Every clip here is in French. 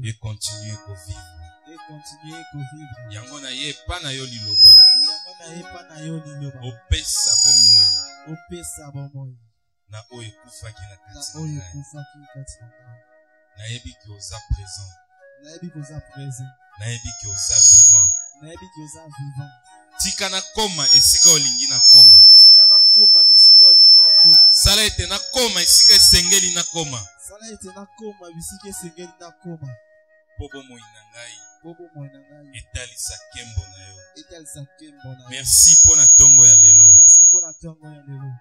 Et continuer à vivre. Yango na ye pa na yo liloba. Opesa bomoi. Na oye kufaki na kati. Na yebi ki oza présent. Na yebi ki oza vivant. Tika na koma esika olingi na koma. Sala ete na koma esika esengeli na koma. Pobo moi na ngai. Etalisa kembo na yo. Merci pour na tongo ya lelo.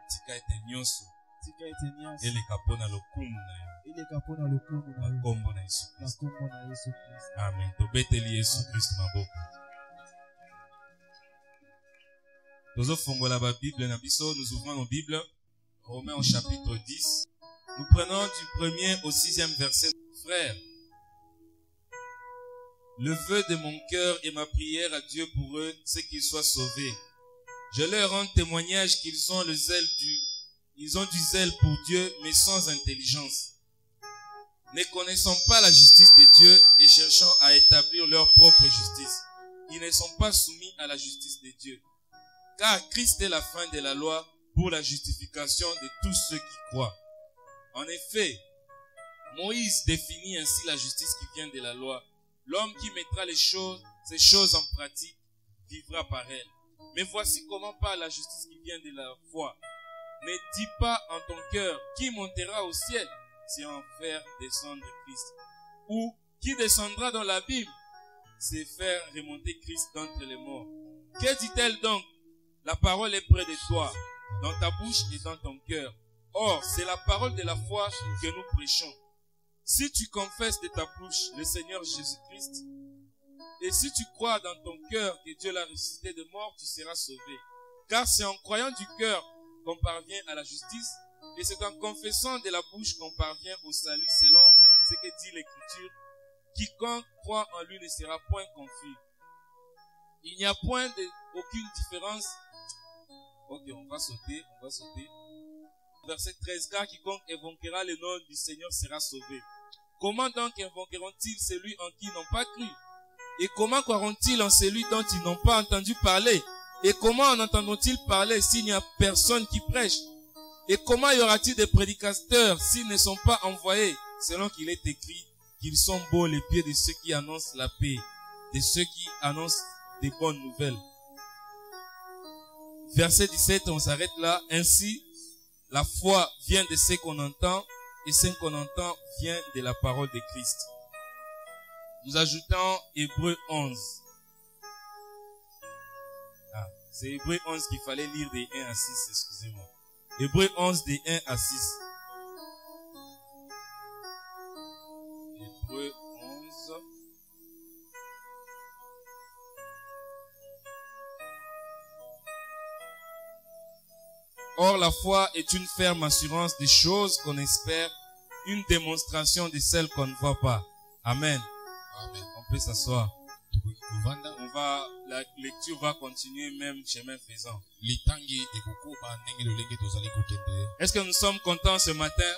Tika ete nyonso. Eleka pona lokumu na yo. Na kombo na Yesu Christ. Amen. Tobeteli Yesu Christ maboko. Nous ouvrons la Bible, nous ouvrons nos Bibles, Romains au chapitre 10. Nous prenons du 1er au 6e verset. Frères, le vœu de mon cœur et ma prière à Dieu pour eux, c'est qu'ils soient sauvés. Je leur rends témoignage qu'ils ont du zèle pour Dieu, mais sans intelligence. Ne connaissant pas la justice de Dieu et cherchant à établir leur propre justice, ils ne sont pas soumis à la justice de Dieu. Car Christ est la fin de la loi pour la justification de tous ceux qui croient. En effet, Moïse définit ainsi la justice qui vient de la loi. L'homme qui mettra ces choses en pratique vivra par elles. Mais voici comment parle la justice qui vient de la foi. Ne dis pas en ton cœur qui montera au ciel si en faire descendre Christ. Ou qui descendra dans la Bible, c'est faire remonter Christ d'entre les morts. Que dit-elle donc? La parole est près de toi, dans ta bouche et dans ton cœur. Or, c'est la parole de la foi que nous prêchons. Si tu confesses de ta bouche le Seigneur Jésus-Christ, et si tu crois dans ton cœur que Dieu l'a ressuscité de mort, tu seras sauvé. Car c'est en croyant du cœur qu'on parvient à la justice, et c'est en confessant de la bouche qu'on parvient au salut selon ce que dit l'Écriture. Quiconque croit en lui ne sera point confus. Il n'y a point aucune différence. Ok, on va sauter. Verset 13, car quiconque invoquera le nom du Seigneur sera sauvé. Comment donc invoqueront-ils celui en qui ils n'ont pas cru? Et comment croiront-ils en celui dont ils n'ont pas entendu parler? Et comment en entendront-ils parler s'il n'y a personne qui prêche? Et comment y aura-t-il des prédicateurs s'ils ne sont pas envoyés? Selon qu'il est écrit qu'ils sont beaux les pieds de ceux qui annoncent la paix, de ceux qui annoncent des bonnes nouvelles. Verset 17, on s'arrête là. Ainsi, la foi vient de ce qu'on entend, et ce qu'on entend vient de la parole de Christ. Nous ajoutons Hébreux 11. C'est Hébreux 11 qu'il fallait lire des 1 à 6, excusez-moi. Hébreux 11 des 1 à 6. Hébreux 11. Or, la foi est une ferme assurance des choses qu'on espère, une démonstration de celles qu'on ne voit pas. Amen. Amen. On peut s'asseoir. La lecture va continuer même chemin faisant. Est-ce que nous sommes contents ce matin?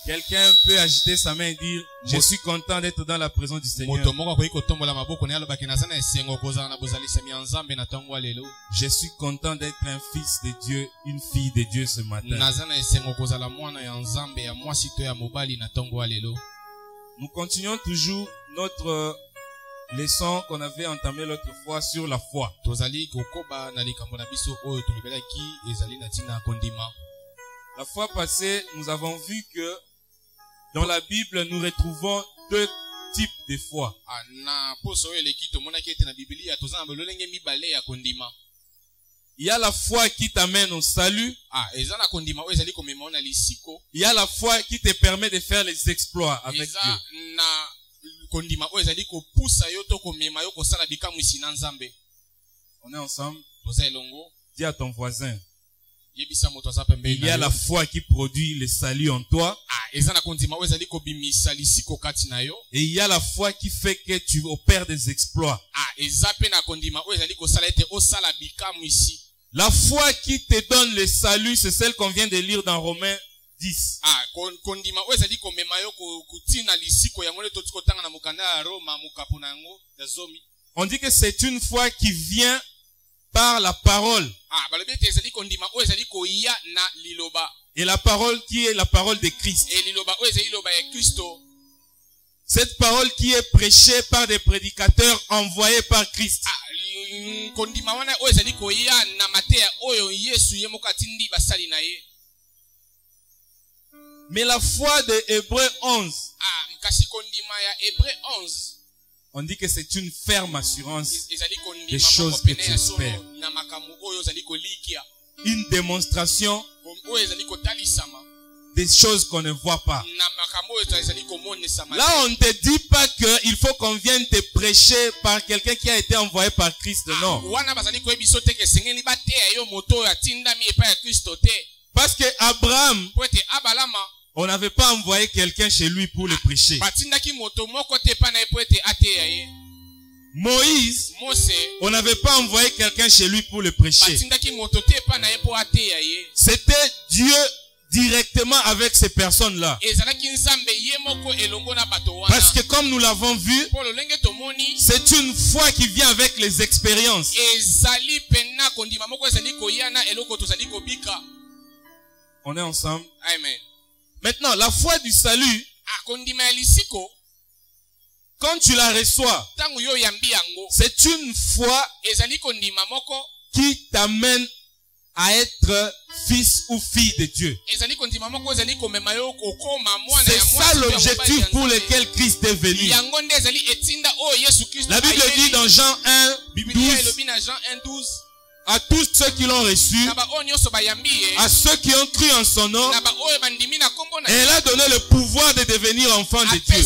Quelqu'un peut agiter sa main et dire, je suis content d'être dans la présence du Seigneur. Je suis content d'être un fils de Dieu, une fille de Dieu ce matin. Nous continuons toujours notre leçon qu'on avait entamée l'autre fois sur la foi. La fois passée, nous avons vu que dans la Bible, nous retrouvons deux types de foi. Il y a la foi qui t'amène au salut. Il y a la foi qui te permet de faire les exploits avec Dieu. On est ensemble. Dis à ton voisin. Il y a la foi qui produit le salut en toi. Et il y a la foi qui fait que tu opères des exploits. La foi qui te donne le salut, c'est celle qu'on vient de lire dans Romains 10. On dit que c'est une foi qui vient par la parole. Et la parole qui est la parole de Christ. Cette parole qui est prêchée par des prédicateurs envoyés par Christ. Mais la foi de Hébreux 11, on dit que c'est une ferme assurance des choses que tu espères. Une démonstration des choses qu'on ne voit pas. Là, on ne te dit pas qu'il faut qu'on vienne te prêcher par quelqu'un qui a été envoyé par Christ, non. Parce que Abraham, on n'avait pas envoyé quelqu'un chez lui pour le prêcher. Moïse, on n'avait pas envoyé quelqu'un chez lui pour le prêcher. C'était Dieu directement avec ces personnes-là. Parce que comme nous l'avons vu, c'est une foi qui vient avec les expériences. On est ensemble. Amen. Maintenant, la foi du salut, quand tu la reçois, c'est une foi qui t'amène à être fils ou fille de Dieu. C'est ça l'objectif pour lequel Christ est venu. La Bible dit dans Jean 1, 12, à tous ceux qui l'ont reçu, à ceux qui ont cru en son nom, et elle a donné le pouvoir de devenir enfants de Dieu.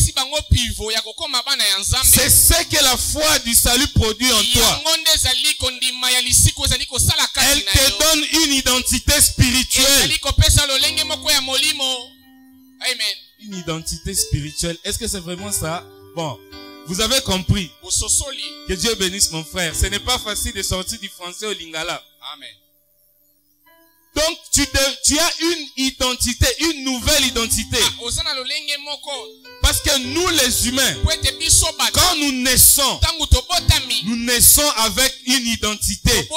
C'est ce que la foi du salut produit en toi. Elle te donne une identité spirituelle. Amen. Une identité spirituelle. Est-ce que c'est vraiment ça? Bon. Vous avez compris. Que Dieu bénisse mon frère. Ce n'est pas facile de sortir du français au lingala. Amen. Donc tu as une identité, une nouvelle identité. Parce que nous les humains, quand nous naissons avec une identité.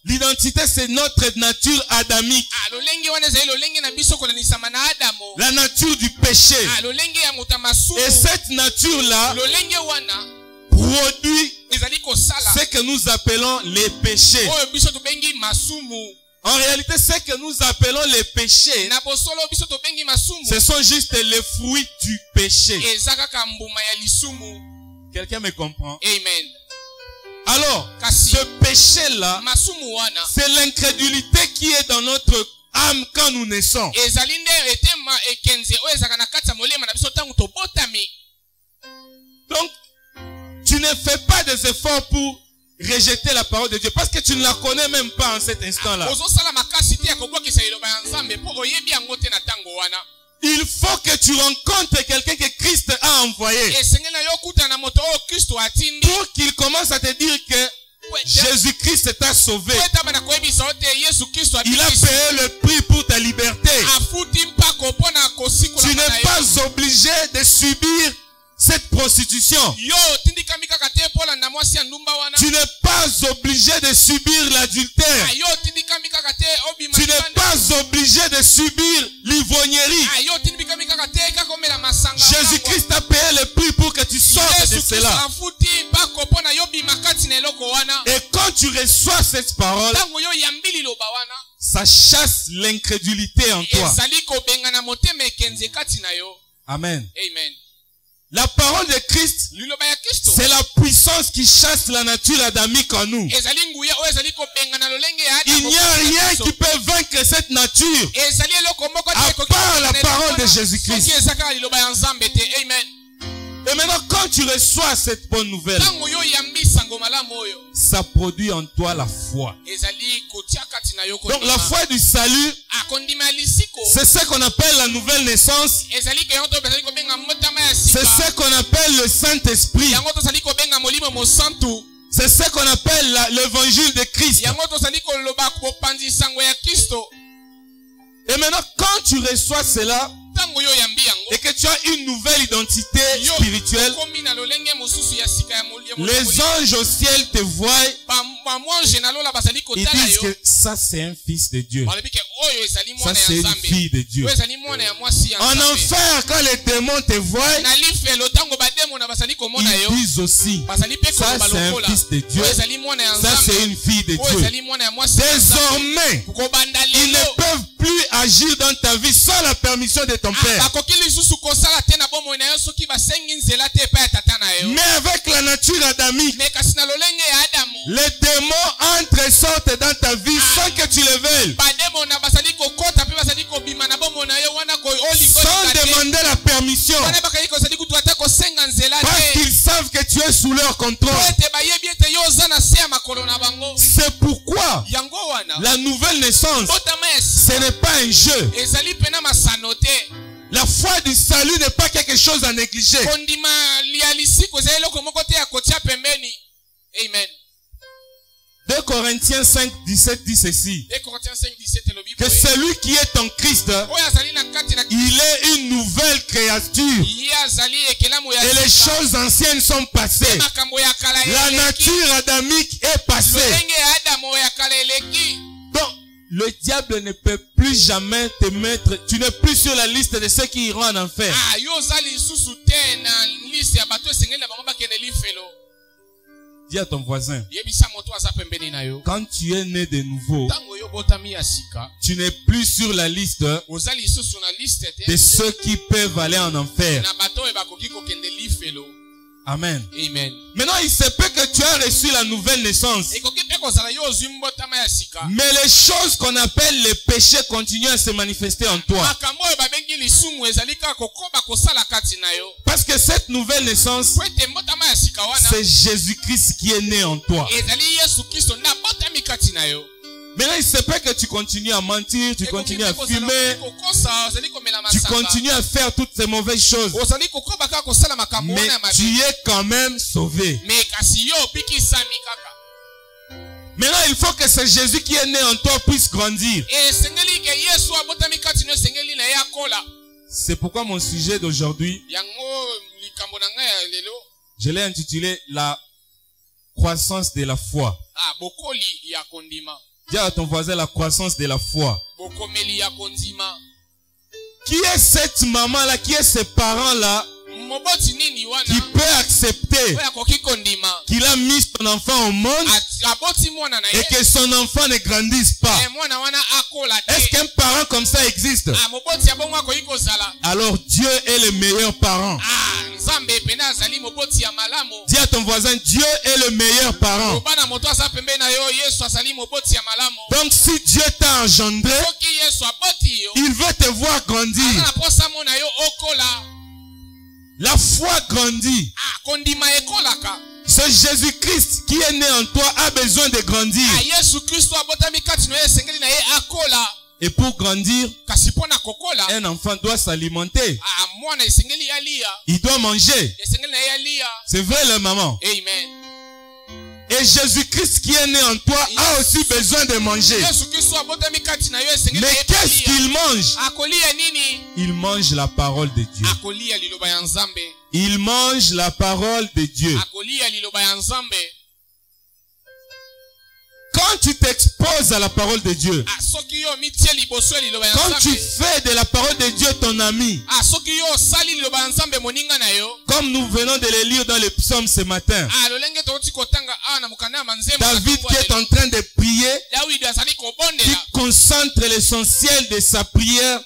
L'identité, c'est notre nature adamique. La nature du péché. Et cette nature-là produit ce que nous appelons les péchés. En réalité, ce que nous appelons les péchés, ce sont juste les fruits du péché. Quelqu'un me comprend? Amen. Alors, ce péché-là, c'est l'incrédulité qui est dans notre âme quand nous naissons. Donc, tu ne fais pas des efforts pour rejeter la parole de Dieu parce que tu ne la connais même pas en cet instant-là. Il faut que tu rencontres quelqu'un que Christ a envoyé pour qu'il commence à te dire que Jésus-Christ t'a sauvé. Il a payé le prix pour ta liberté. Tu n'es pas obligé de subir cette prostitution. Tu n'es pas obligé de subir l'adultère. Tu n'es pas obligé de subir l'ivrognerie. tu reçois cette parole, ça chasse l'incrédulité en toi. Amen. Amen. La parole de Christ, c'est la puissance qui chasse la nature adamique en nous. Il n'y a rien qui peut vaincre cette nature à part la parole de Jésus-Christ. Et maintenant, quand tu reçois cette bonne nouvelle, ça produit en toi la foi. Donc la foi du salut, c'est ce qu'on appelle la nouvelle naissance. C'est ce qu'on appelle le Saint-Esprit. C'est ce qu'on appelle l'évangile de Christ. Et maintenant, quand tu reçois cela, et que tu as une nouvelle identité spirituelle, les anges au ciel te voient, ils disent que ça c'est un fils de Dieu, ça c'est une fille de Dieu. En enfer, quand les démons te voient, ils disent aussi, ça c'est un fils de Dieu, ça c'est une fille de Dieu. Désormais, ils ne peuvent plus agir dans ta vie sans la permission de ton Père. Mais avec la nature adamique, les démons entrent et sortent dans ta vie sans que tu le veuilles, sans demander la permission, parce qu'ils savent que tu es sous leur contrôle. C'est pourquoi la nouvelle naissance, ce n'est pas un jeu. La foi du salut n'est pas quelque chose à négliger. Amen. 2 Corinthiens 5, 17 dit ceci. 2 Corinthiens 5, 17, que celui qui est en Christ, il est une nouvelle créature. Et les choses anciennes sont passées. La nature adamique est passée. Donc, le diable ne peut plus jamais te mettre. Tu n'es plus sur la liste de ceux qui iront en enfer. Dis à ton voisin, quand tu es né de nouveau, tu n'es plus sur la liste de ceux qui peuvent aller en enfer. Amen. Amen. Maintenant, il se peut que tu as reçu la nouvelle naissance, mais les choses qu'on appelle les péchés continuent à se manifester en toi. Parce que cette nouvelle naissance, c'est Jésus-Christ qui est né en toi. Maintenant, il se peut que tu continues à mentir, tu continues à fumer, tu continues à faire toutes ces mauvaises choses, mais tu es quand même sauvé. Maintenant, il faut que ce Jésus qui est né en toi puisse grandir. C'est pourquoi mon sujet d'aujourd'hui, je l'ai intitulé la croissance de la foi. Dis à ton voisin la croissance de la foi. Qui est cette maman-là, qui est ces parents-là, qui peut accepter qu'il a mis son enfant au monde et que son enfant ne grandisse pas? Est-ce qu'un parent comme ça existe? Alors Dieu est le meilleur parent. Dis à ton voisin, Dieu est le meilleur parent. Donc si Dieu t'a engendré, il veut te voir grandir. La foi grandit. Ce Jésus-Christ qui est né en toi a besoin de grandir. Et pour grandir, un enfant doit s'alimenter. Il doit manger. C'est vrai, la maman. Amen. Et Jésus-Christ qui est né en toi a aussi besoin de manger. Mais qu'est-ce qu'il mange? Il mange la parole de Dieu. Il mange la parole de Dieu. Quand Quand tu t'exposes à la parole de Dieu, quand tu fais de la parole de Dieu ton ami, comme nous venons de le lire dans les psaumes ce matin, David qui est en train de prier, qui concentre l'essentiel de sa prière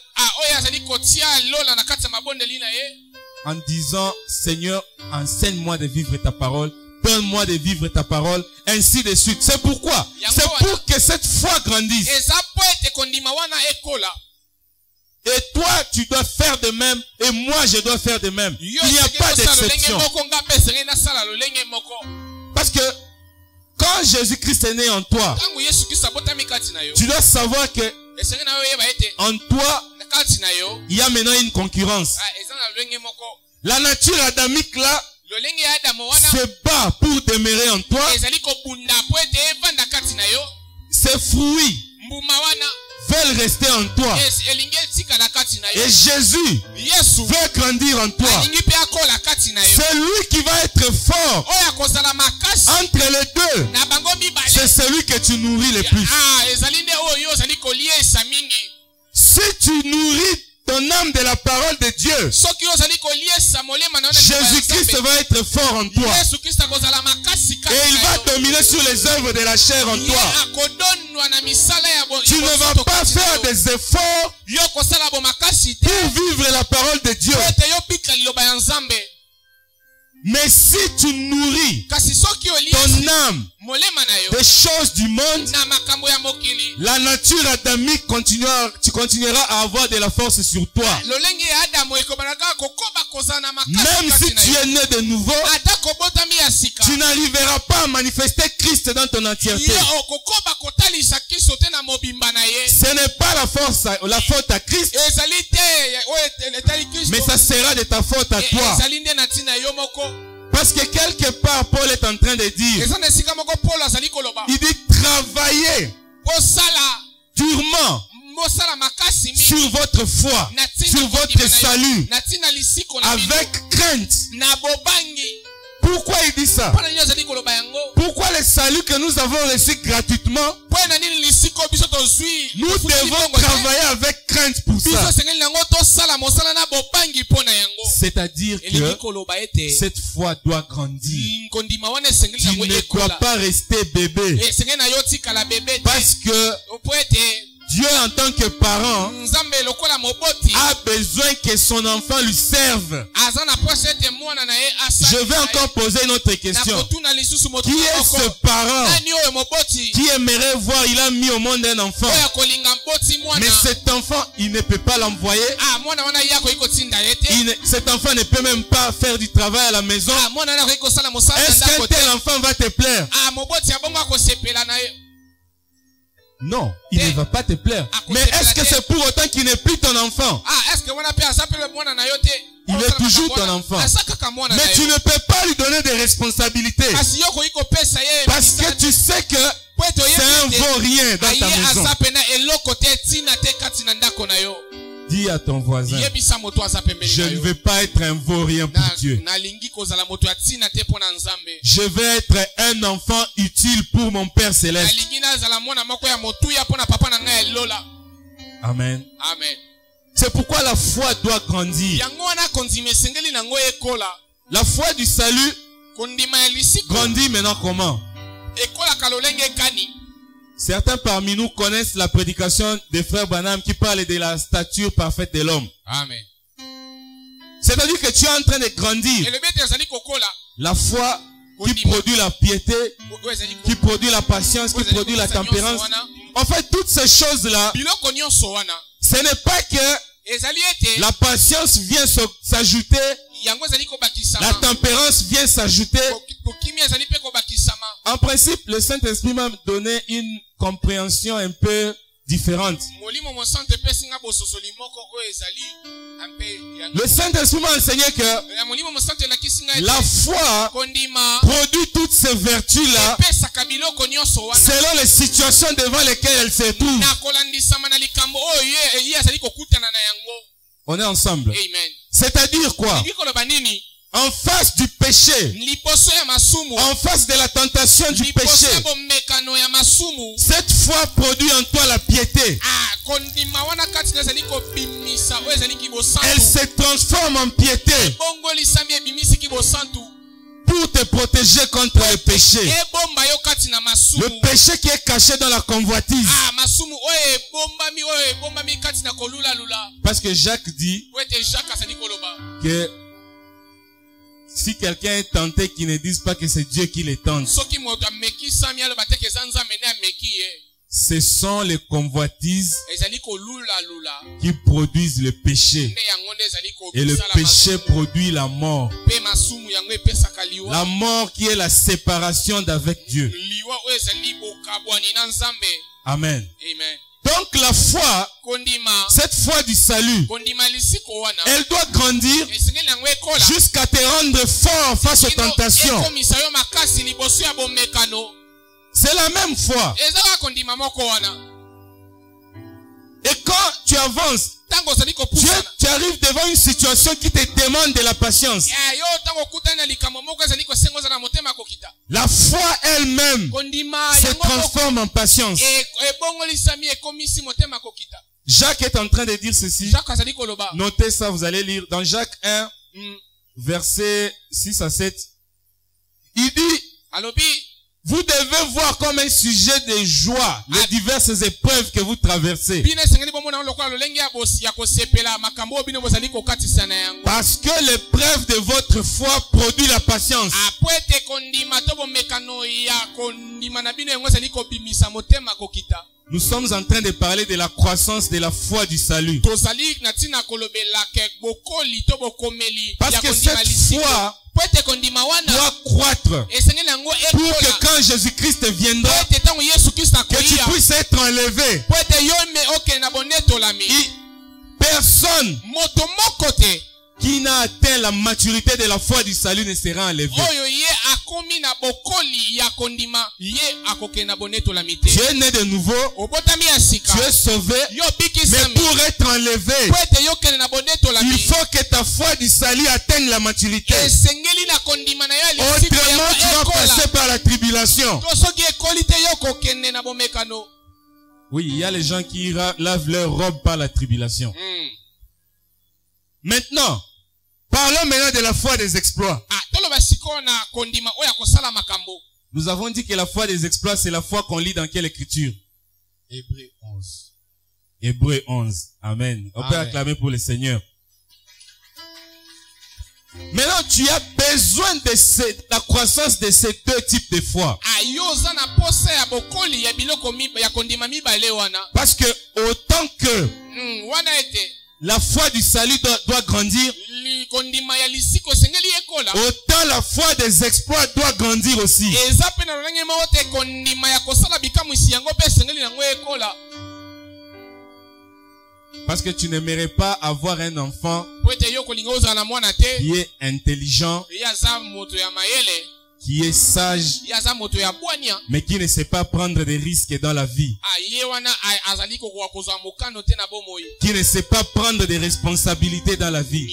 en disant, Seigneur, enseigne-moi de vivre ta parole, donne-moi de vivre ta parole, ainsi de suite. C'est pourquoi? C'est pour que cette foi grandisse. Et toi, tu dois faire de même, et moi, je dois faire de même. Il n'y a pas d'exception. Parce que quand Jésus-Christ est né en toi, tu dois savoir que en toi, il y a maintenant une concurrence. La nature adamique là se bat pour demeurer en toi. Ses fruits veulent rester en toi. Et Jésus veut grandir en toi. C'est lui qui va être fort. Entre les deux, c'est celui que tu nourris le plus. Si tu nourris ton âme de la parole de Dieu, Jésus-Christ va être fort en toi. Et il va dominer sur les œuvres de la chair en toi. Tu ne vas pas faire des efforts pour vivre la parole de Dieu. Mais si tu nourris ton âme des choses du monde, la nature adamique tu continueras à avoir de la force sur toi. Même si tu es né de nouveau, tu n'arriveras pas à manifester Christ dans ton entièreté. Ce n'est pas la faute à Christ, mais ça sera de ta faute à toi. Parce que quelque part, Paul est en train de dire, il dit travaillez durement sur votre foi, sur votre salut, avec crainte. Pourquoi il dit ça? Pourquoi le salut que nous avons reçu gratuitement, nous devons travailler avec crainte pour ça? C'est-à-dire que cette foi doit grandir. Tu ne dois pas rester bébé. Parce que Dieu en tant que parent a besoin que son enfant lui serve. Je vais encore poser une autre question. Qui est ce parent qui aimerait voir, il a mis au monde un enfant, mais cet enfant, il ne peut pas l'envoyer. Cet enfant ne peut même pas faire du travail à la maison. Est-ce qu'un tel enfant va te plaire? Non, il ne va pas te plaire. Mais est-ce que c'est pour autant qu'il n'est plus ton enfant? Il est toujours ton enfant. Mais tu ne peux pas lui donner des responsabilités. Parce que tu sais que c'est un vaurien dans ta maison. Dis à ton voisin, je ne veux pas être un vaurien pour Dieu. Je veux être un enfant utile pour mon Père Céleste. Amen. C'est pourquoi la foi doit grandir. La foi du salut grandit maintenant comment? Certains parmi nous connaissent la prédication de frère Branham qui parle de la stature parfaite de l'homme. Amen. C'est-à-dire que tu es en train de grandir. La foi qui produit la piété, qui produit la patience, qui produit la tempérance. En fait, toutes ces choses-là, ce n'est pas que la patience vient s'ajouter, la tempérance vient s'ajouter. En principe, le Saint-Esprit m'a donné une compréhension un peu différente. Le Saint-Esprit m'a enseigné que la foi produit toutes ces vertus-là selon les situations devant lesquelles elle se trouve. On est ensemble. C'est-à-dire quoi? en face du péché, en face de la tentation du péché, cette foi produit en toi la piété. Elle se transforme en piété pour te protéger contre le péché. Le péché qui est caché dans la convoitise. Parce que Jacques dit que si quelqu'un est tenté, qu'il ne dise pas que c'est Dieu qui le tente. Ce sont les convoitises qui produisent le péché. Et le péché produit la mort. La mort qui est la séparation d'avec Dieu. Amen. Donc la foi, cette foi du salut, elle doit grandir jusqu'à te rendre fort face aux tentations. C'est la même foi. Et quand tu avances, tu arrives devant une situation qui te demande de la patience. La foi elle-même se transforme en patience. Jacques est en train de dire ceci. Notez ça, vous allez lire dans Jacques 1, versets 6 à 7. Il dit, vous devez voir comme un sujet de joie les diverses épreuves que vous traversez. Parce que l'épreuve de votre foi produit la patience. Nous sommes en train de parler de la croissance de la foi du salut. Parce que cette foi doit croître pour que quand Jésus-Christ viendra, que tu puisses être enlevé. Personne qui n'a atteint la maturité de la foi du salut ne sera enlevé. Tu es né de nouveau, tu es sauvé, mais pour être enlevé, il faut que ta foi du salut atteigne la maturité. Autrement, tu vas passer par la tribulation. Oui, il y a les gens qui lavent leur robe par la tribulation. Maintenant, parlons maintenant de la foi des exploits. Nous avons dit que la foi des exploits, c'est la foi qu'on lit dans quelle écriture? Hébreux 11. Hébreux 11. Amen. On peut acclamer pour le Seigneur. Maintenant, tu as besoin de la croissance de ces deux types de foi. Parce que autant que la foi du salut doit grandir, autant la foi des exploits doit grandir aussi. Parce que tu n'aimerais pas avoir un enfant qui est intelligent, qui est sage, mais qui ne sait pas prendre des risques dans la vie, qui ne sait pas prendre des responsabilités dans la vie.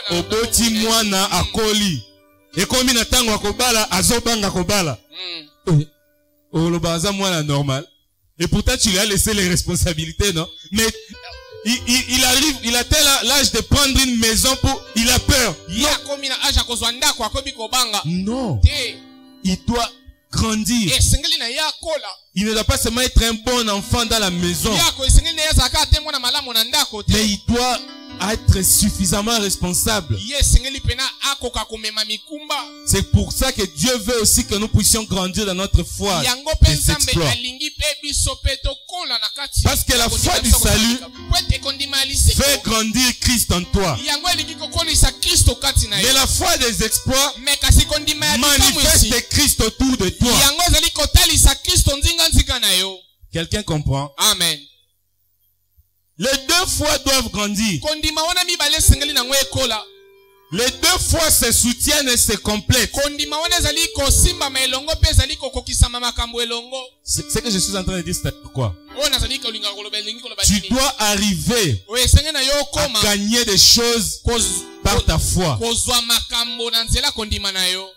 Oboti mwana akoli ekomi na tango akobala azobanga kobala olobaza mwana normal, et pourtant tu lui as laissé les responsabilités, non? Mais il arrive, il atteint l'âge de prendre une maison pour, il a peur. Non. Il doit grandir. Il ne doit pas seulement être un bon enfant dans la maison, mais il doit être suffisamment responsable. C'est pour ça que Dieu veut aussi que nous puissions grandir dans notre foi des exploits. Parce que la foi du salut fait grandir Christ en toi. Mais la foi des exploits manifeste Christ autour de toi. Quelqu'un comprend? Amen. Les deux fois doivent grandir. Les deux fois se soutiennent et se complètent. Ce que je suis en train de dire, c'est pourquoi tu dois arriver à gagner des choses par ta foi.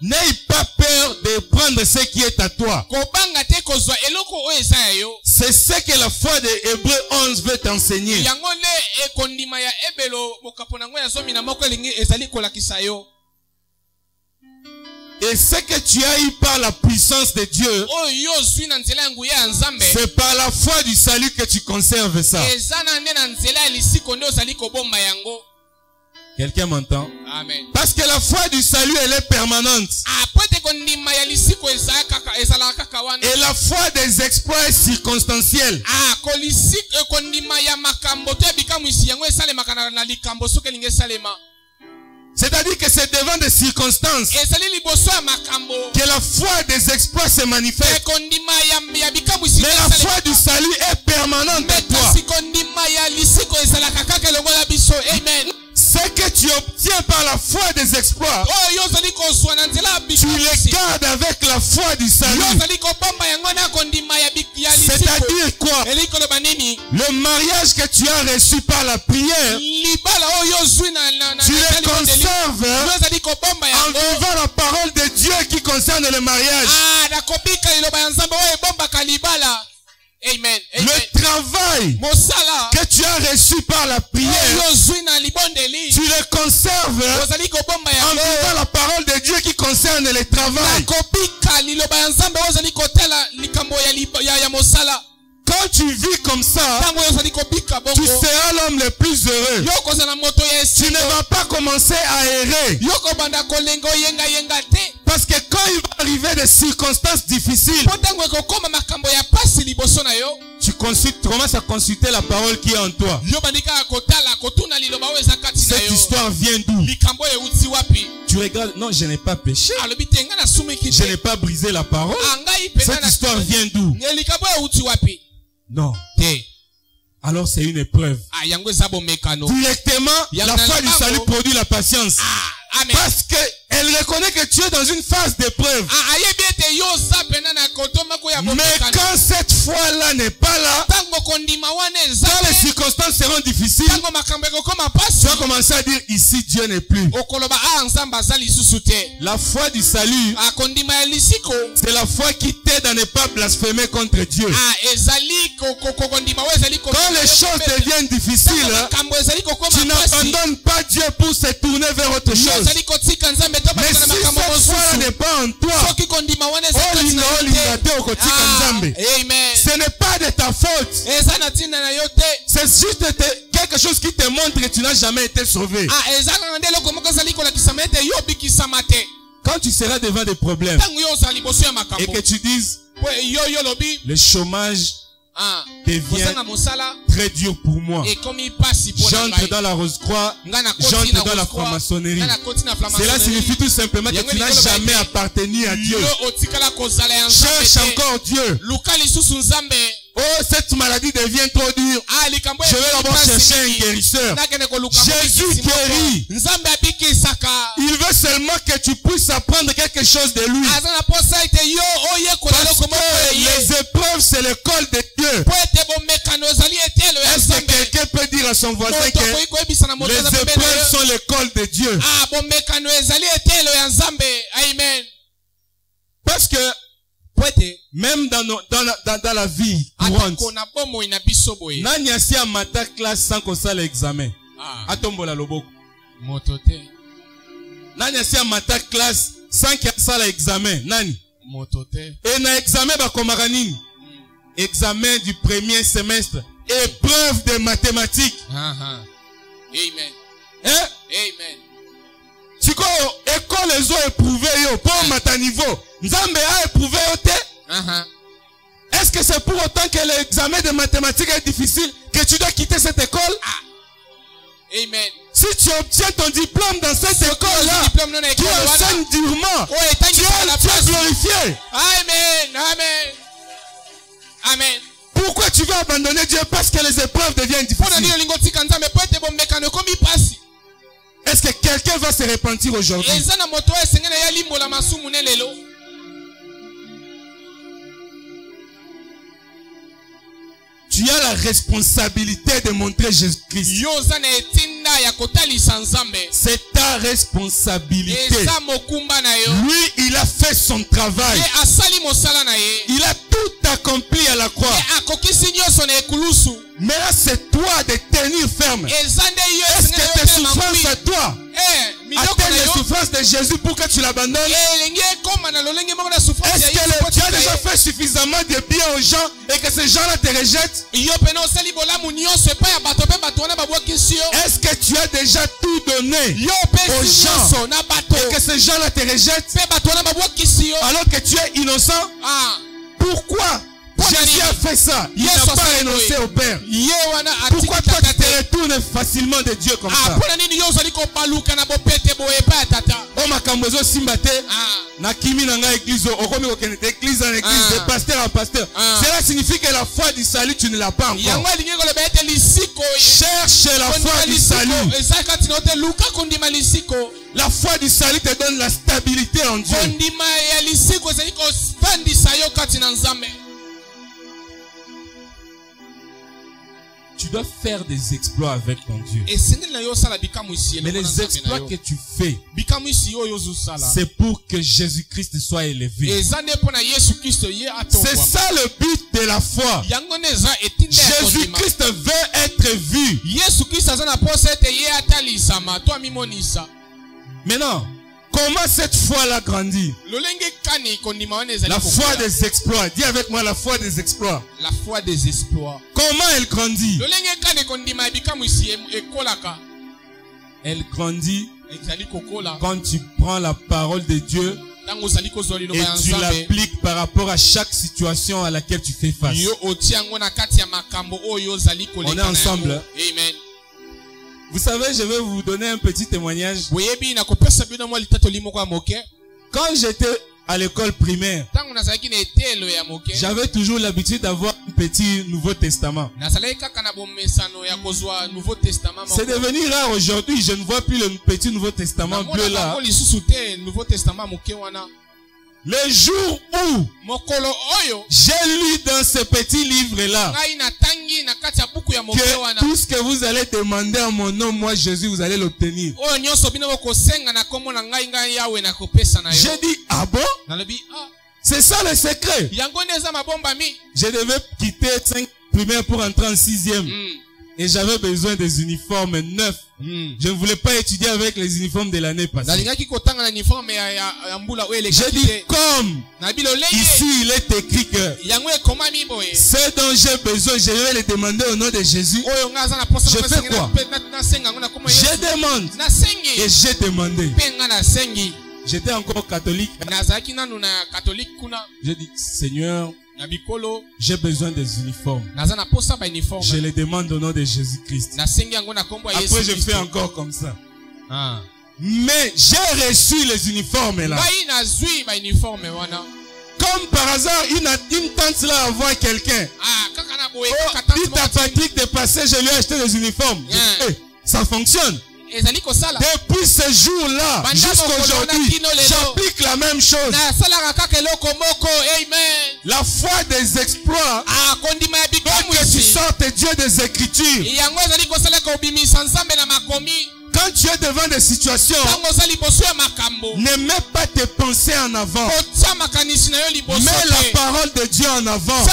N'aie pas peur de prendre ce qui est à toi. C'est ce que la foi de Hébreux 11 veut t'enseigner. Et ce que tu as eu par la puissance de Dieu, c'est par la foi du salut que tu conserves ça. Quelqu'un m'entend? Amen. Parce que la foi du salut, elle est permanente. Et la foi des exploits est circonstancielle. C'est-à-dire que c'est devant des circonstances que la foi des exploits se manifeste. Mais la foi du salut est permanente en toi. Ce que tu obtiens par la foi des exploits, tu les gardes avec la foi du salut. C'est-à-dire quoi? Le mariage que tu as reçu par la prière, tu les conserves en vivant la parole de Dieu qui concerne le mariage. Amen. Le travail que tu as reçu par la prière, tu le conserves en vivant la parole de Dieu qui concerne le travail. Quand tu vis comme ça, tu seras l'homme le plus heureux. Tu ne vas pas commencer à errer. Parce que quand il va arriver des circonstances difficiles, tu commences à consulter la parole qui est en toi. Cette histoire vient d'où? Tu regardes, non, je n'ai pas péché. Je n'ai pas brisé la parole. Cette histoire vient d'où? Non. Alors c'est une épreuve. Directement, la foi du salut produit la patience. Parce qu'elle reconnaît que tu es dans une phase d'épreuve. Mais quand cette foi-là n'est pas là, quand les circonstances seront difficiles, tu vas commencer à dire ici Dieu n'est plus. La foi du salut, c'est la foi qui t'aide à ne pas blasphémer contre Dieu. Quand les choses deviennent difficiles, tu n'abandonnes pas Dieu pour se tourner vers autre chose. Mais si cette foi n'est pas en toi, ce n'est pas de ta faute. C'est juste quelque chose qui te montre que tu n'as jamais été sauvé. Quand tu seras devant des problèmes et que tu dises le chômage devient très dur pour moi, j'entre dans la Rose-Croix, j'entre dans la franc-maçonnerie, cela signifie tout simplement que tu n'as jamais appartenu à Dieu. Cherche encore Dieu. Oh, cette maladie devient trop dure. Je vais d'abord chercher un guérisseur. Jésus guérit. Il veut seulement que tu puisses apprendre quelque chose de lui. Parce que les épreuves, c'est l'école de Dieu. Est-ce que quelqu'un peut dire à son voisin que les épreuves sont l'école de Dieu? Parce que même dans la vie courante, nani asi amata classe sans qu'on sache l'examen. Atombola loboko. Nani asi amata classe sans qu'on sache l'examen. Nani? Et na examen bakomaka nini? Examen du premier semestre. Épreuve de mathématiques. Amen. Hein? Amen. Tu connais, école les ont éprouvé yo, pour mata niveau. Nzambe a éprouvé yo te. Est-ce que c'est pour autant que l'examen de mathématiques est difficile que tu dois quitter cette école? Amen. Si tu obtiens ton diplôme dans cette école-là, qui enseigne durement, tu es glorifié. Amen. Amen. Amen. Pourquoi tu veux abandonner Dieu? Parce que les épreuves deviennent difficiles. Est-ce que quelqu'un va se repentir aujourd'hui? Tu as la responsabilité de montrer Jésus-Christ. C'est ta sa responsabilité. Lui, il a fait son travail. Il a tout accompli à la croix. Mais là, c'est toi de tenir ferme. Est-ce que tes souffrances à toi atteignent les souffrances de Jésus pour que tu l'abandonnes? Est-ce que tu as déjà fait suffisamment de bien aux gens et que ces gens-là te rejettent? Est-ce que tu as déjà tout donné aux gens et que ces gens-là te rejettent alors que tu es innocent? Pourquoi Jésus a fait ça? Il n'a pas renoncé au Père. Pourquoi toi tu te retournes facilement de Dieu comme ça? Oh makambozo simbate na kimi nanga église okomi kokende église en église de pasteur en pasteur. Cela signifie que la foi du salut tu ne l'as pas encore. Cherche la foi du salut. La foi du salut te donne la stabilité en Dieu. Tu dois faire des exploits avec ton Dieu. Mais les exploits que tu fais, c'est pour que Jésus-Christ soit élevé. C'est ça le but de la foi. Jésus-Christ veut être vu. Maintenant, comment cette foi-là grandit? La foi des exploits. Dis avec moi la foi des exploits. La foi des exploits. Comment elle grandit? Elle grandit quand tu prends la parole de Dieu et tu l'appliques par rapport à chaque situation à laquelle tu fais face. On est ensemble. Amen. Vous savez, je vais vous donner un petit témoignage. Quand j'étais à l'école primaire, j'avais toujours l'habitude d'avoir un petit Nouveau Testament. C'est devenu rare aujourd'hui, je ne vois plus le petit Nouveau Testament bleu là. Le jour où j'ai lu dans ce petit livre-là que tout ce que vous allez demander en mon nom, moi Jésus, vous allez l'obtenir. J'ai dit, ah bon? C'est ça le secret. Je devais quitter 5 primaires pour entrer en 6e. Et j'avais besoin des uniformes neufs. Je ne voulais pas étudier avec les uniformes de l'année passée. J'ai dit, comme ici il est écrit que ce dont j'ai besoin, je vais les demander au nom de Jésus. Je fais quoi? Je demande. Et j'ai demandé. J'étais encore catholique. J'ai dit, Seigneur, j'ai besoin des uniformes. Je les demande au nom de Jésus-Christ. Après, je fais encore comme ça. Mais j'ai reçu les uniformes là. Comme par hasard, une tante là envoie quelqu'un. Dit à Patrick de passer, je lui ai acheté des uniformes. Hey, ça fonctionne. Depuis ce jour-là jusqu'aujourd'hui, j'applique la même chose. La foi des exploits veut que tu sortes Dieu des Écritures. Quand tu es devant des situations, ne mets pas tes pensées en avant. Mets la parole de Dieu en avant.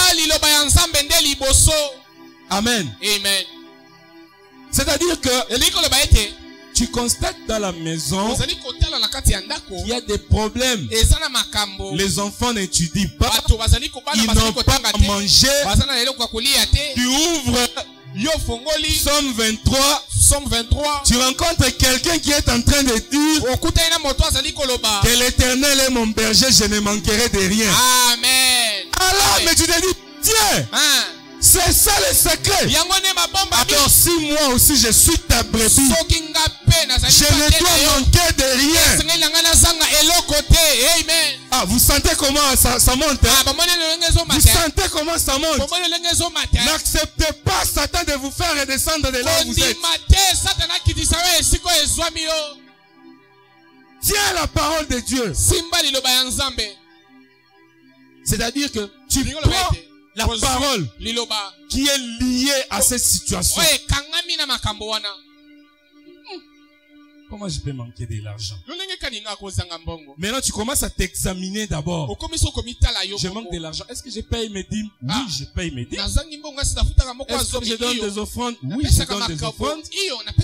Amen. Amen. C'est-à-dire que tu constates dans la maison qu'il y a des problèmes. Les enfants n'étudient pas. Ils n'ont pas à manger. Tu ouvres Psaume 23. Tu rencontres quelqu'un qui est en train de dire que l'Éternel est mon berger, je ne manquerai de rien. Amen. Alors, mais tu te dis, tiens, c'est ça le secret. Alors si moi aussi je suis ta brebis, je ne dois manquer de rien. Ah, vous sentez comment ça monte, hein? Vous sentez comment ça monte? N'acceptez pas Satan de vous faire redescendre de là où vous êtes. Tiens la parole de Dieu. C'est-à-dire que tu prends la parole qui est liée à cette situation. Comment je peux manquer de l'argent? Maintenant, tu commences à t'examiner d'abord. Je manque de l'argent. Est-ce que je paye mes dîmes? Oui, je paye mes dîmes. Est-ce que je donne des offrandes? Oui, je donne des offrandes.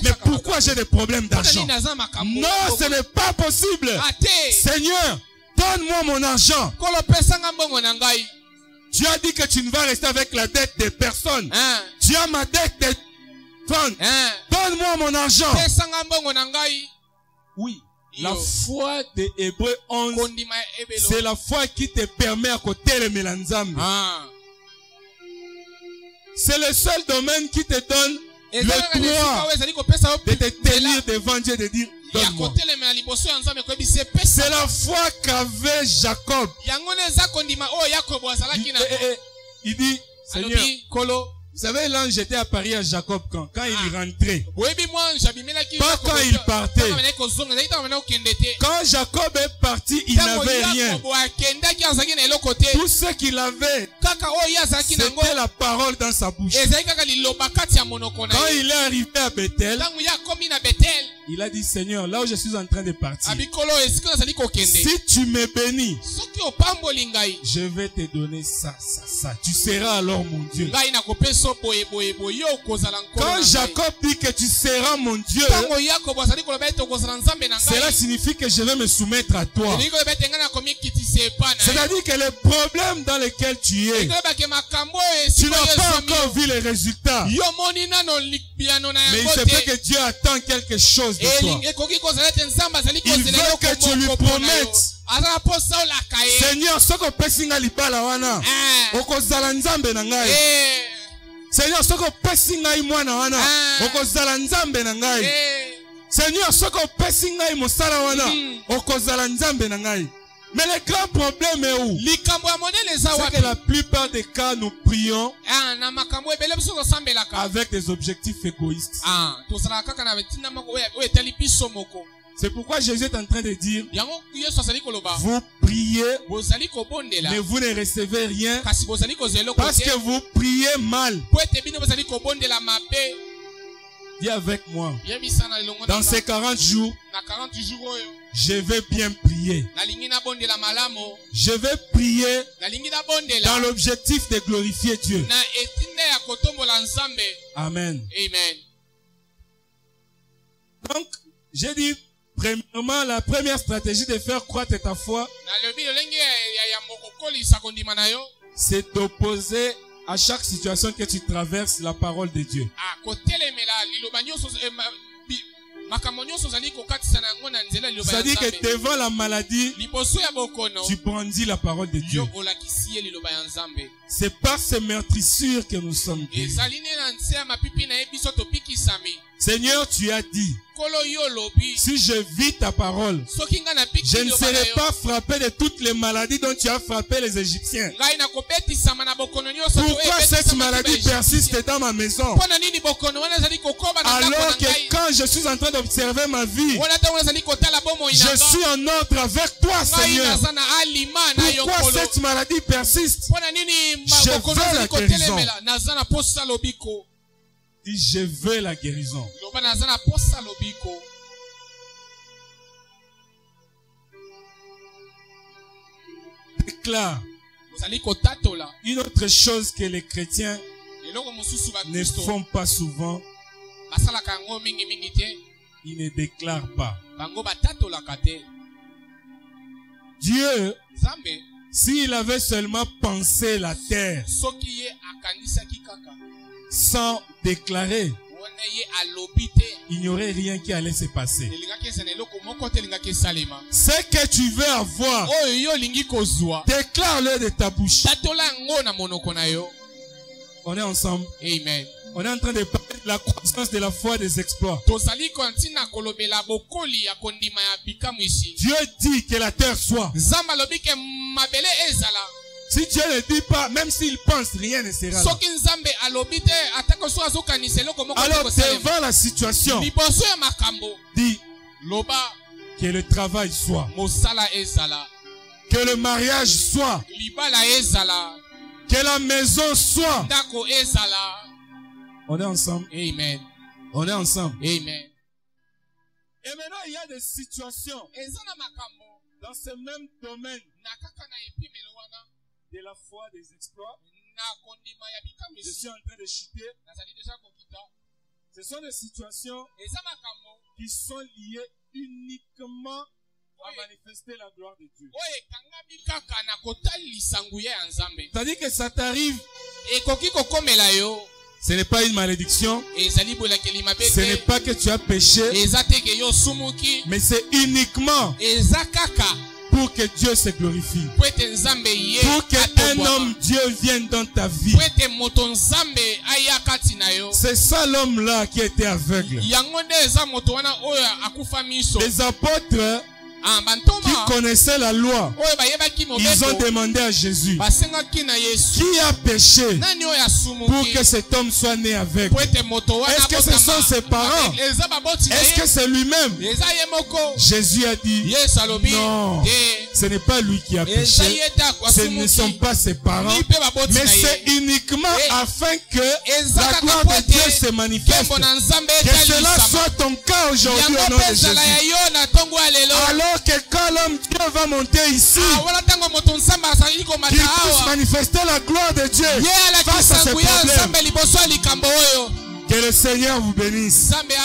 Mais pourquoi j'ai des problèmes d'argent? Non, ce n'est pas possible. Seigneur, donne-moi mon argent. Tu as dit que tu ne vas rester avec la dette des personnes. Tu as ma dette des femmes. Donne-moi mon argent. Oui. La foi de Hébreux 11, c'est la foi qui te permet à côté le mélanzambe. C'est le seul domaine qui te donne le droit de te tenir devant Dieu et de dire donne-moi. C'est la foi qu'avait Jacob. Il dit, Seigneur, vous savez, l'ange était à Paris à Jacob quand il rentrait. Pas quand il partait. Quand Jacob est parti, il n'avait rien. Tout ce qu'il avait, c'était la parole dans sa bouche. Quand il est arrivé à Bethel, il a dit, Seigneur, là où je suis en train de partir, si tu me bénis, je vais te donner ça, ça, ça. Tu seras alors mon Dieu. Quand Jacob dit que tu seras mon Dieu, cela signifie que je vais me soumettre à toi. C'est-à-dire que le problème dans lequel tu es, tu n'as pas encore vu les résultats. Mais il se peut que Dieu attend quelque chose de toi. Il veut que tu lui promettes. Seigneur, ce que pesinga libala wana, okozala nzambe na ngai. Seigneur, ce que pesinga imwana wana, okozala nzambe na ngai. Seigneur, ce que pesinga imosala wana, okozala nzambe na ngai. Mais le grand problème est où? C'est que la plupart des cas, nous prions avec des objectifs égoïstes. C'est pourquoi Jésus est en train de dire, vous priez, mais vous ne recevez rien parce que vous priez mal. Dis avec moi, dans ces 40 jours, je vais bien prier. Je vais prier dans l'objectif de glorifier Dieu. Amen. Donc, j'ai dit, premièrement, la première stratégie de faire croître ta foi, c'est d'opposer à chaque situation que tu traverses la parole de Dieu. C'est-à-dire que devant la maladie, tu brandis la parole de Dieu. C'est par ces meurtrissures que nous sommes guéris. Seigneur, tu as dit, si je vis ta parole, je ne serai pas frappé de toutes les maladies dont tu as frappé les Égyptiens. Pourquoi cette maladie persiste dans ma maison? Alors que quand je suis en train d'observer ma vie, je suis en ordre avec toi, Seigneur. Pourquoi cette maladie persiste? Je veux la guérison. Je veux la guérison. Déclare une autre chose que les chrétiens ne font pas souvent. Ils ne déclarent pas. Dieu, s'il avait seulement pensé la terre sans déclarer, il n'y aurait rien qui allait se passer. Ce que tu veux avoir, déclare-le de ta bouche. On est ensemble. Amen. On est en train de parler de la croissance de la foi, des exploits. Dieu dit que la terre soit. Si Dieu ne dit pas, même s'il pense, rien ne sera là. Alors devant la situation, dis que le travail soit, que le mariage soit, que la maison soit. On est ensemble. Amen. On est ensemble. Amen. Et maintenant, il y a des situations dans ce même domaine de la foi, des exploits. Je suis en train de chuter. Ce sont des situations qui sont liées uniquement à manifester la gloire de Dieu. C'est-à-dire que ça t'arrive. Ce n'est pas une malédiction. Ce n'est pas que tu as péché. Mais c'est uniquement pour que Dieu se glorifie. Pour qu'un homme Dieu vienne dans ta vie. C'est ça l'homme-là qui était aveugle. Les apôtres qui connaissaient la loi, ils ont demandé à Jésus, qui a péché pour que cet homme soit né aveugle? Est-ce que ce sont ses parents? Est-ce que c'est lui-même? Jésus a dit, non, ce n'est pas lui qui a péché, ce ne sont pas ses parents, mais c'est uniquement afin que la gloire de Dieu se manifeste. Que cela soit ton cas aujourd'hui au nom de Jésus. Alors que quand l'homme Dieu va monter ici, qu'il puisse manifester la gloire de Dieu face à ses problèmes. Que le Seigneur vous bénisse. Amen.